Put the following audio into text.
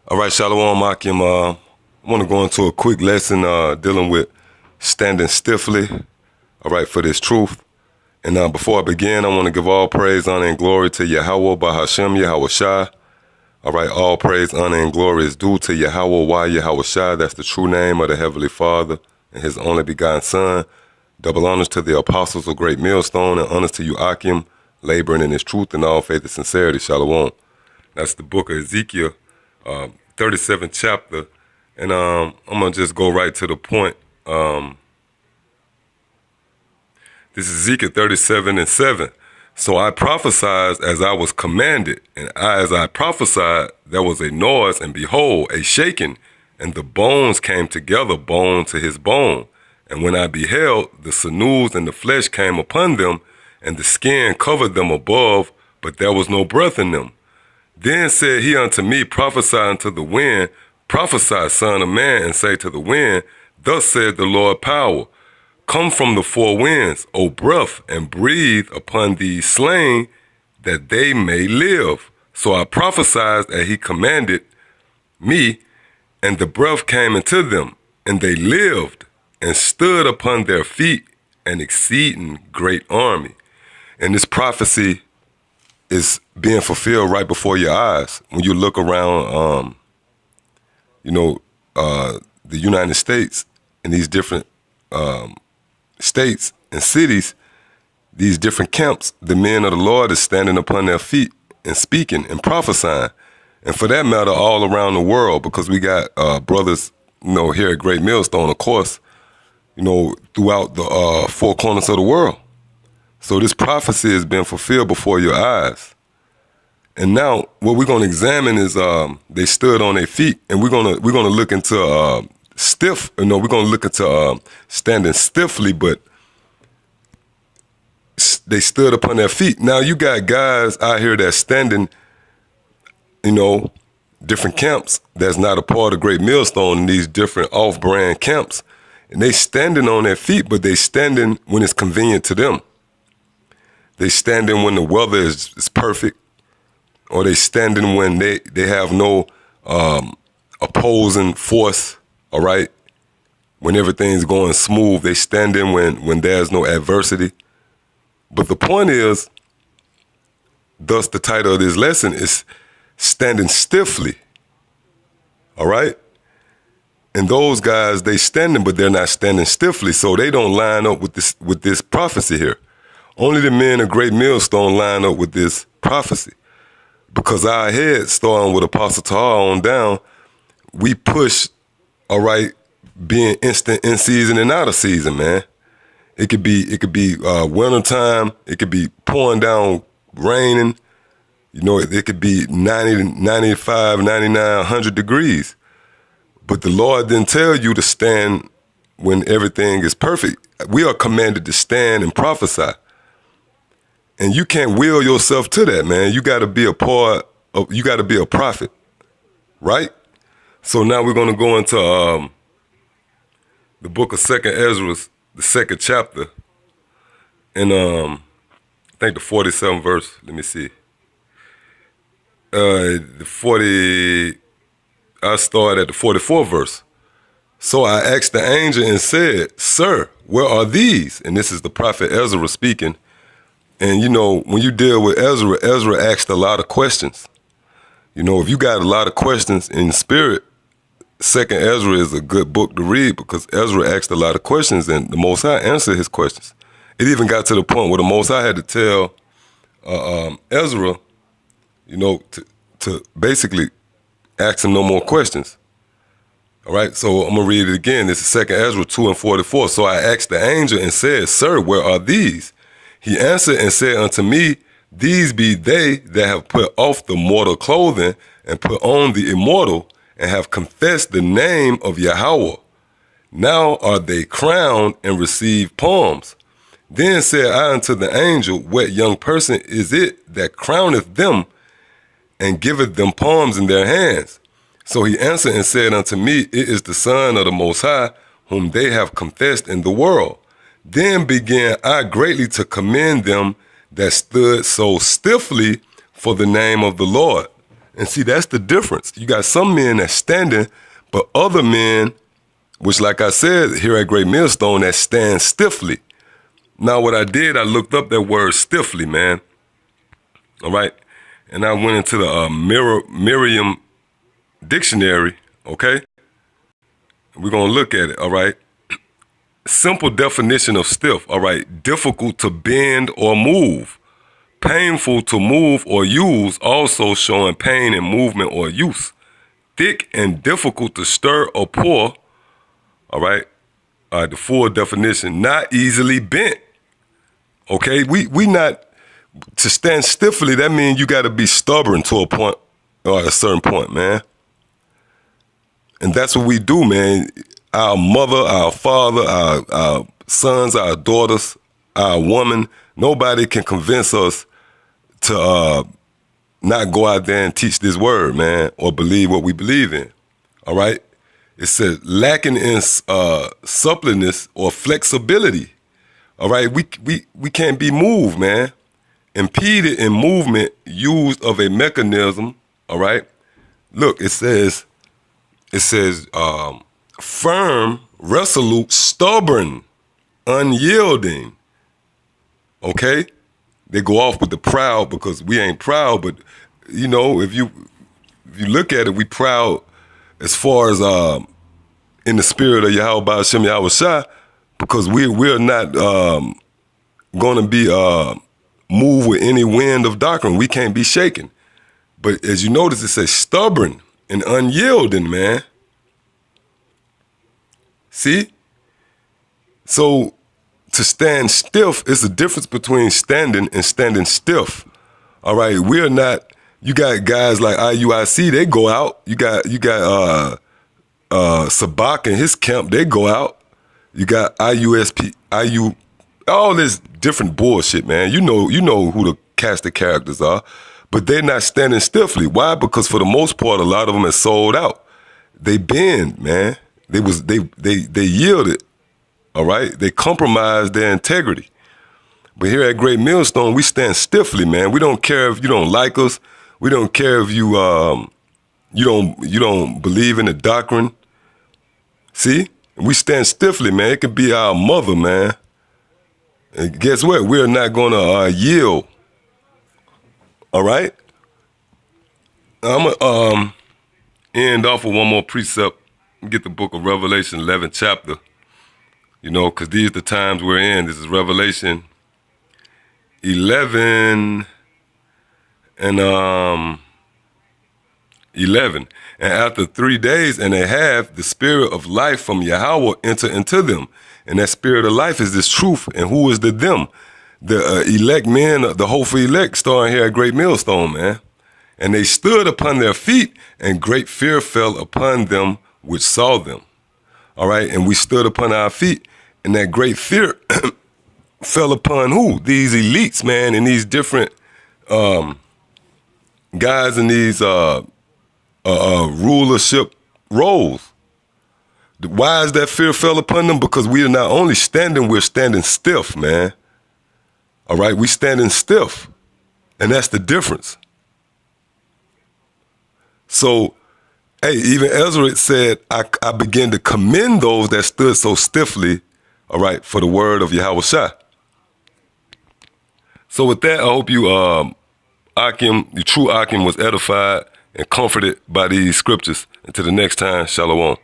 All right, Shalom Akim. I want to go into a quick lesson dealing with standing stiffly, all right, for this truth. And before I begin, I want to give all praise, honor, and glory to Yahweh, Bahashem, Yahweh Shai. All right, all praise, honor, and glory is due to Yahweh, why Yahweh Shai. That's the true name of the Heavenly Father and His only begotten Son. Double honors to the apostles of Great Millstone, and honors to you, Akim, laboring in His truth and all faith and sincerity. Shalom. That's the book of Ezekiel, 37th chapter. And I'm going to just go right to the point. This is Ezekiel 37:7. So I prophesied as I was commanded, and as I prophesied, there was a noise, and behold, a shaking, and the bones came together, bone to his bone. And when I beheld, the sinews and the flesh came upon them, and the skin covered them above, but there was no breath in them. Then said he unto me, prophesy unto the wind, prophesy, son of man, and say to the wind, thus said the Lord power, come from the four winds, O breath, and breathe upon these slain, that they may live. So I prophesied as he commanded me, and the breath came into them, and they lived, and stood upon their feet, an exceeding great army. And this prophecy is being fulfilled right before your eyes. When you look around, the United States and these different states and cities, these different camps, the men of the Lord is standing upon their feet and speaking and prophesying. And for that matter, all around the world, because we got brothers, here at Great Millstone, of course, throughout the four corners of the world. So this prophecy has been fulfilled before your eyes. And now what we're going to examine is they stood on their feet, and we're going to look into we're going to look into standing stiffly, but they stood upon their feet. Now you got guys out here that's standing, different camps that's not a part of Great Millstone in these different off-brand camps. And they standing on their feet, but they standing when it's convenient to them. They standing when the weather is perfect, or they standing when they have no opposing force, all right? When everything's going smooth, they standing when there's no adversity. But the point is, thus the title of this lesson is standing stiffly, all right? And those guys, they standing, but they're not standing stiffly, so they don't line up with this prophecy here. Only the men of Great Millstone line up with this prophecy. Because our head, starting with Apostle Tahar on down, we push, all right, being instant in season and out of season, man. It could be winter time. It could be pouring down, raining. It could be 90, 95, 99, 100 degrees. But the Lord didn't tell you to stand when everything is perfect. We are commanded to stand and prophesy. And you can't will yourself to that, man. You got to be you got to be a prophet, right? So now we're going to go into the book of 2nd Ezra, the 2nd chapter, and I think the 47th verse. Let me see. I start at the 44th verse. So I asked the angel and said, sir, where are these? And this is the prophet Ezra speaking. And, when you deal with Ezra asked a lot of questions. If you got a lot of questions in the spirit, 2nd Ezra is a good book to read because Ezra asked a lot of questions and the Most High answered his questions. It even got to the point where the Most High had to tell Ezra, to basically ask him no more questions. All right, so I'm going to read it again. This is 2nd Ezra 2:44. So I asked the angel and said, sir, where are these? He answered and said unto me, these be they that have put off the mortal clothing and put on the immortal and have confessed the name of Yahweh. Now are they crowned and receive palms. Then said I unto the angel, what young person is it that crowneth them and giveth them palms in their hands? So he answered and said unto me, it is the Son of the Most High, whom they have confessed in the world. Then began I greatly to commend them that stood so stiffly for the name of the Lord. And see, that's the difference. You got some men that's standing, but other men, which like I said here at Great Millstone, that stand stiffly. Now what I did, I looked up that word stiffly, man. All right? And I went into the Merriam dictionary, okay? We're going to look at it, all right? Simple definition of stiff, all right? Difficult to bend or move. Painful to move or use, also showing pain in movement or use. Thick and difficult to stir or pour, all right? The full definition, not easily bent. Okay, we not, to stand stiffly, that means you got to be stubborn to a point, or a certain point, man. And that's what we do, man. Our mother, our father, our sons, our daughters, our woman, nobody can convince us to not go out there and teach this word, man, or believe what we believe in, all right? It says lacking in suppleness or flexibility, all right? We can't be moved, man. Impeded in movement, used of a mechanism, all right? Look, it says firm, resolute, stubborn, unyielding, okay? They go off with the proud because we ain't proud, but you know, if you look at it, we proud as far as in the spirit of Yahweh Hashem Yahweh Shai, because we're not going to be moved with any wind of doctrine. We can't be shaken. But as you notice, it says stubborn and unyielding, man. See? So to stand stiff is the difference between standing and standing stiff. All right, we're not. You got guys like IUIC, they go out. You got Sabak and his camp, they go out. You got IUSP, all this different bullshit, man. You know who the cast of characters are, but they're not standing stiffly. Why? Because for the most part, a lot of them are sold out. They bend, man. They yielded. All right, they compromised their integrity. But here at Great Millstone, we stand stiffly, man. We don't care if you don't like us. We don't care if you don't believe in the doctrine. See, we stand stiffly, man. It could be our mother, man. And guess what? We're not gonna yield. All right. I'm gonna end off with one more precept. Get the book of Revelation, 11th chapter. You know, because these are the times we're in. This is Revelation 11 and 11. And after 3 days and a half, the spirit of life from Yahweh enter into them. And that spirit of life is this truth. And who is the them? The elect men, the hopeful elect, starting here at Great Millstone, man. And they stood upon their feet, and great fear fell upon them which saw them. All right, and we stood upon our feet, and that great fear fell upon who? These elites, man, and these different guys in these rulership roles. Why is that fear fell upon them? Because we are not only standing, we're standing stiff, man. All right, we standing stiff, and that's the difference. So, hey, even Ezra said, I began to commend those that stood so stiffly, all right, for the word of Yahweh Shai. So with that, I hope you, Akim, the true Akim, was edified and comforted by these scriptures. Until the next time, Shalom.